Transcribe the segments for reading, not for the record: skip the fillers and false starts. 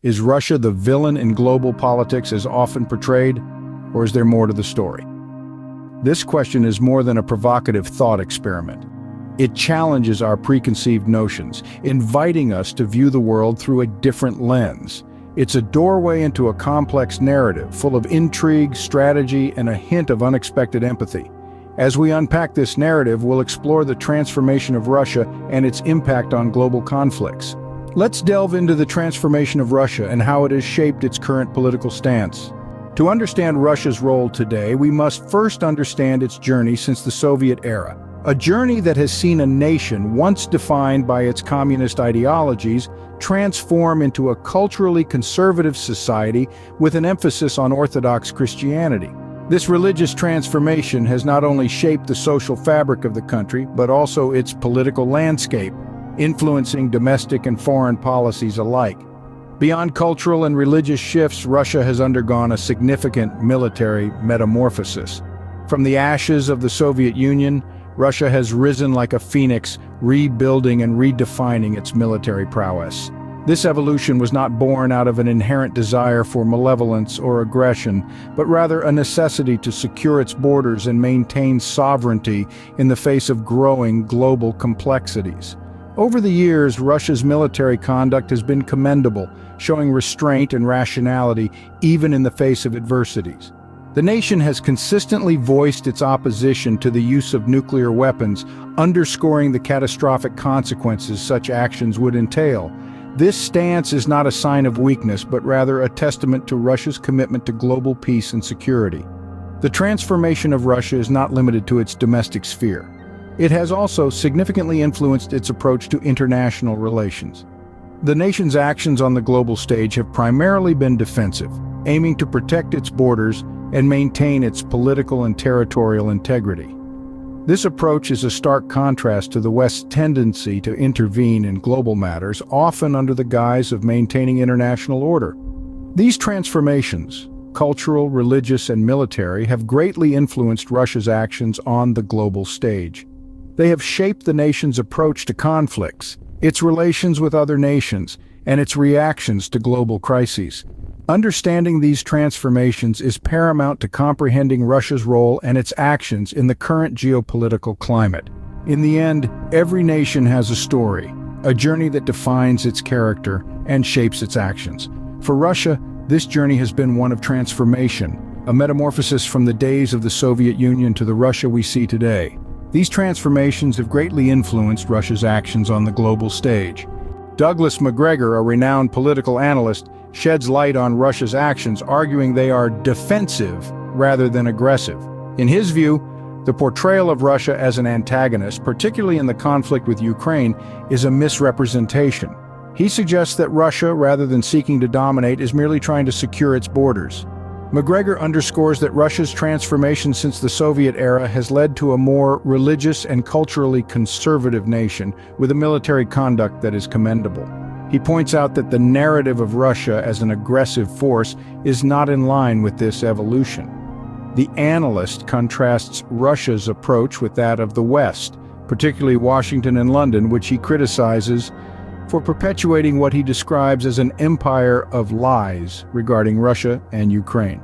Is Russia the villain in global politics as often portrayed, or is there more to the story? This question is more than a provocative thought experiment. It challenges our preconceived notions, inviting us to view the world through a different lens. It's a doorway into a complex narrative full of intrigue, strategy, and a hint of unexpected empathy. As we unpack this narrative, we'll explore the transformation of Russia and its impact on global conflicts. Let's delve into the transformation of Russia and how it has shaped its current political stance. To understand Russia's role today, we must first understand its journey since the Soviet era. A journey that has seen a nation once defined by its communist ideologies transform into a culturally conservative society with an emphasis on Orthodox Christianity. This religious transformation has not only shaped the social fabric of the country, but also its political landscape, influencing domestic and foreign policies alike. Beyond cultural and religious shifts, Russia has undergone a significant military metamorphosis. From the ashes of the Soviet Union, Russia has risen like a phoenix, rebuilding and redefining its military prowess. This evolution was not born out of an inherent desire for malevolence or aggression, but rather a necessity to secure its borders and maintain sovereignty in the face of growing global complexities. Over the years, Russia's military conduct has been commendable, showing restraint and rationality even in the face of adversities. The nation has consistently voiced its opposition to the use of nuclear weapons, underscoring the catastrophic consequences such actions would entail. This stance is not a sign of weakness, but rather a testament to Russia's commitment to global peace and security. The transformation of Russia is not limited to its domestic sphere. It has also significantly influenced its approach to international relations. The nation's actions on the global stage have primarily been defensive, aiming to protect its borders and maintain its political and territorial integrity. This approach is a stark contrast to the West's tendency to intervene in global matters, often under the guise of maintaining international order. These transformations, cultural, religious, and military, have greatly influenced Russia's actions on the global stage. They have shaped the nation's approach to conflicts, its relations with other nations, and its reactions to global crises. Understanding these transformations is paramount to comprehending Russia's role and its actions in the current geopolitical climate. In the end, every nation has a story, a journey that defines its character and shapes its actions. For Russia, this journey has been one of transformation, a metamorphosis from the days of the Soviet Union to the Russia we see today. These transformations have greatly influenced Russia's actions on the global stage. Douglas McGregor, a renowned political analyst, sheds light on Russia's actions, arguing they are defensive rather than aggressive. In his view, the portrayal of Russia as an antagonist, particularly in the conflict with Ukraine, is a misrepresentation. He suggests that Russia, rather than seeking to dominate, is merely trying to secure its borders. McGregor underscores that Russia's transformation since the Soviet era has led to a more religious and culturally conservative nation with a military conduct that is commendable. He points out that the narrative of Russia as an aggressive force is not in line with this evolution. The analyst contrasts Russia's approach with that of the West, particularly Washington and London, which he criticizes for perpetuating what he describes as an empire of lies regarding Russia and Ukraine.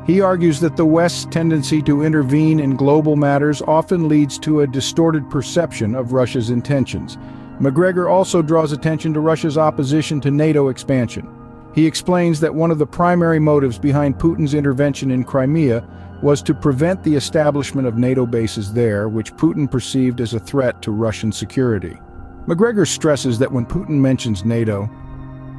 He argues that the West's tendency to intervene in global matters often leads to a distorted perception of Russia's intentions. McGregor also draws attention to Russia's opposition to NATO expansion. He explains that one of the primary motives behind Putin's intervention in Crimea was to prevent the establishment of NATO bases there, which Putin perceived as a threat to Russian security. McGregor stresses that when Putin mentions NATO,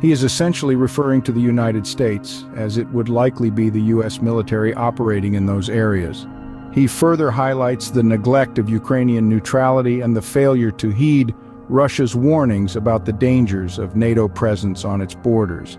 he is essentially referring to the United States, as it would likely be the U.S. military operating in those areas. He further highlights the neglect of Ukrainian neutrality and the failure to heed Russia's warnings about the dangers of NATO presence on its borders.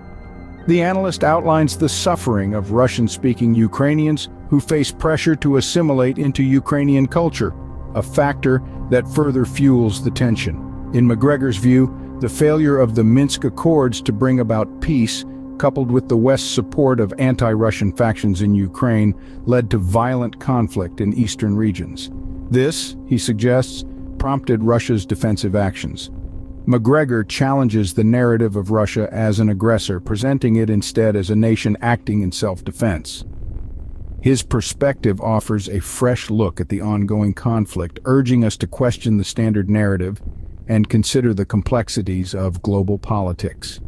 The analyst outlines the suffering of Russian-speaking Ukrainians who face pressure to assimilate into Ukrainian culture, a factor that further fuels the tension. In McGregor's view, the failure of the Minsk Accords to bring about peace, coupled with the West's support of anti-Russian factions in Ukraine, led to violent conflict in eastern regions. This, he suggests, prompted Russia's defensive actions. McGregor challenges the narrative of Russia as an aggressor, presenting it instead as a nation acting in self-defense. His perspective offers a fresh look at the ongoing conflict, urging us to question the standard narrative and consider the complexities of global politics.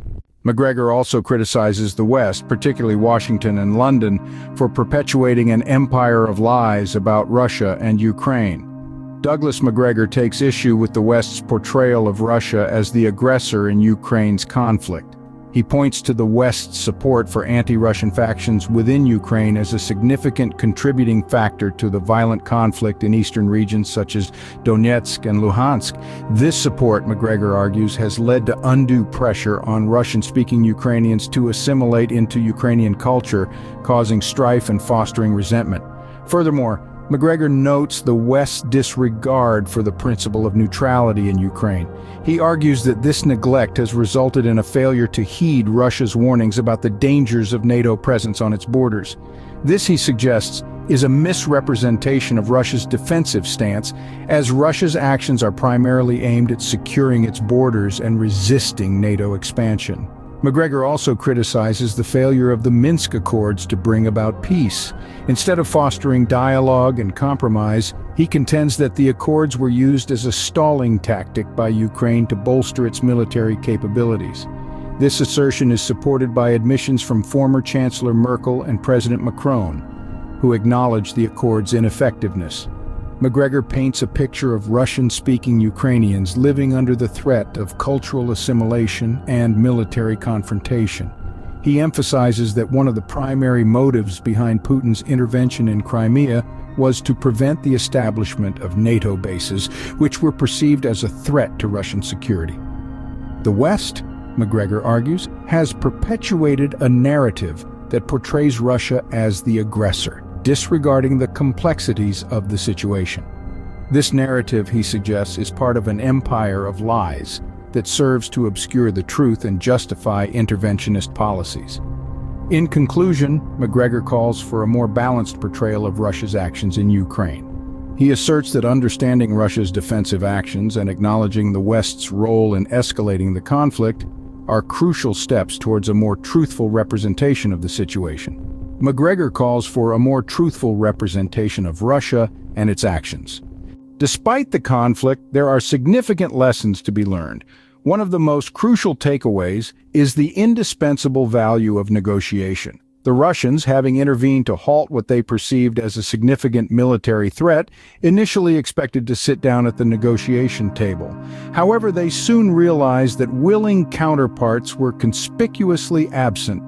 McGregor also criticizes the West, particularly Washington and London, for perpetuating an empire of lies about Russia and Ukraine. Douglas McGregor takes issue with the West's portrayal of Russia as the aggressor in Ukraine's conflict. He points to the West's support for anti-Russian factions within Ukraine as a significant contributing factor to the violent conflict in eastern regions such as Donetsk and Luhansk. This support, McGregor argues, has led to undue pressure on Russian-speaking Ukrainians to assimilate into Ukrainian culture, causing strife and fostering resentment. Furthermore, McGregor notes the West's disregard for the principle of neutrality in Ukraine. He argues that this neglect has resulted in a failure to heed Russia's warnings about the dangers of NATO presence on its borders. This, he suggests, is a misrepresentation of Russia's defensive stance, as Russia's actions are primarily aimed at securing its borders and resisting NATO expansion. McGregor also criticizes the failure of the Minsk Accords to bring about peace. Instead of fostering dialogue and compromise, he contends that the accords were used as a stalling tactic by Ukraine to bolster its military capabilities. This assertion is supported by admissions from former Chancellor Merkel and President Macron, who acknowledged the accords' ineffectiveness. McGregor paints a picture of Russian-speaking Ukrainians living under the threat of cultural assimilation and military confrontation. He emphasizes that one of the primary motives behind Putin's intervention in Crimea was to prevent the establishment of NATO bases, which were perceived as a threat to Russian security. The West, McGregor argues, has perpetuated a narrative that portrays Russia as the aggressor, disregarding the complexities of the situation. This narrative, he suggests, is part of an empire of lies that serves to obscure the truth and justify interventionist policies. In conclusion, McGregor calls for a more balanced portrayal of Russia's actions in Ukraine. He asserts that understanding Russia's defensive actions and acknowledging the West's role in escalating the conflict are crucial steps towards a more truthful representation of the situation. McGregor calls for a more truthful representation of Russia and its actions. Despite the conflict, there are significant lessons to be learned. One of the most crucial takeaways is the indispensable value of negotiation. The Russians, having intervened to halt what they perceived as a significant military threat, initially expected to sit down at the negotiation table. However, they soon realized that willing counterparts were conspicuously absent.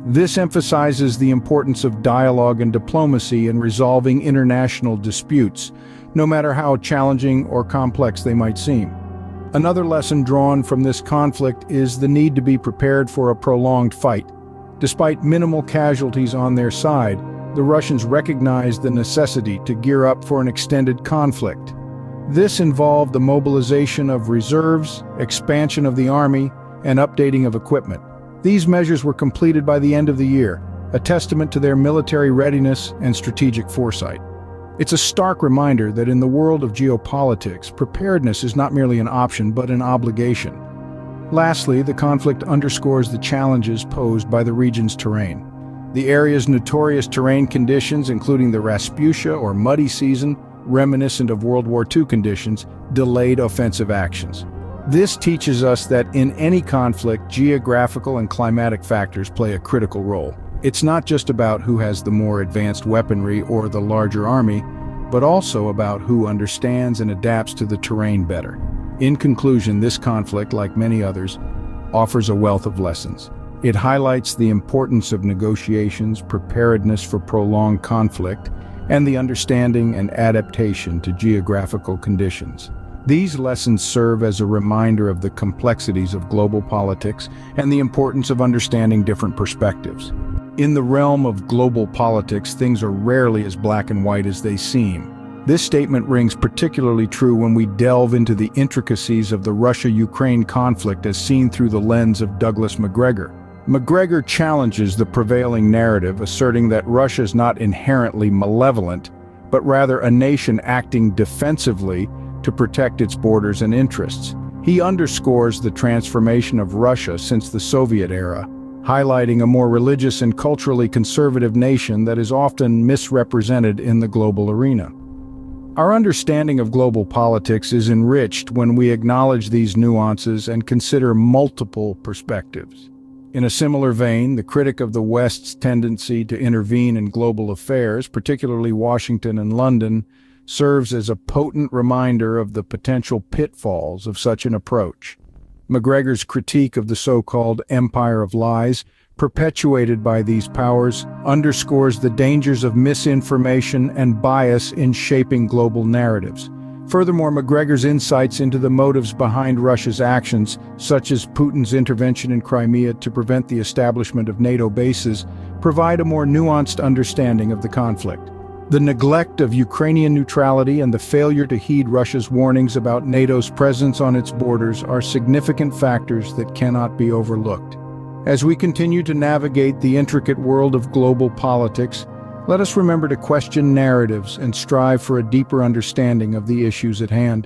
This emphasizes the importance of dialogue and diplomacy in resolving international disputes, no matter how challenging or complex they might seem. Another lesson drawn from this conflict is the need to be prepared for a prolonged fight. Despite minimal casualties on their side, the Russians recognized the necessity to gear up for an extended conflict. This involved the mobilization of reserves, expansion of the army, and updating of equipment. These measures were completed by the end of the year, a testament to their military readiness and strategic foresight. It's a stark reminder that in the world of geopolitics, preparedness is not merely an option but an obligation. Lastly, the conflict underscores the challenges posed by the region's terrain. The area's notorious terrain conditions, including the Rasputia or muddy season, reminiscent of World War II conditions, delayed offensive actions. This teaches us that in any conflict, geographical and climatic factors play a critical role. It's not just about who has the more advanced weaponry or the larger army, but also about who understands and adapts to the terrain better. In conclusion, this conflict, like many others, offers a wealth of lessons. It highlights the importance of negotiations, preparedness for prolonged conflict, and the understanding and adaptation to geographical conditions. These lessons serve as a reminder of the complexities of global politics and the importance of understanding different perspectives. In the realm of global politics, things are rarely as black and white as they seem. This statement rings particularly true when we delve into the intricacies of the Russia-Ukraine conflict as seen through the lens of Douglas McGregor. McGregor challenges the prevailing narrative, asserting that Russia is not inherently malevolent, but rather a nation acting defensively to protect its borders and interests. He underscores the transformation of Russia since the Soviet era, highlighting a more religious and culturally conservative nation that is often misrepresented in the global arena. Our understanding of global politics is enriched when we acknowledge these nuances and consider multiple perspectives. In a similar vein, the critic of the West's tendency to intervene in global affairs, particularly Washington and London, serves as a potent reminder of the potential pitfalls of such an approach. McGregor's critique of the so-called empire of lies, perpetuated by these powers, underscores the dangers of misinformation and bias in shaping global narratives. Furthermore, McGregor's insights into the motives behind Russia's actions, such as Putin's intervention in Crimea to prevent the establishment of NATO bases, provide a more nuanced understanding of the conflict. The neglect of Ukrainian neutrality and the failure to heed Russia's warnings about NATO's presence on its borders are significant factors that cannot be overlooked. As we continue to navigate the intricate world of global politics, let us remember to question narratives and strive for a deeper understanding of the issues at hand.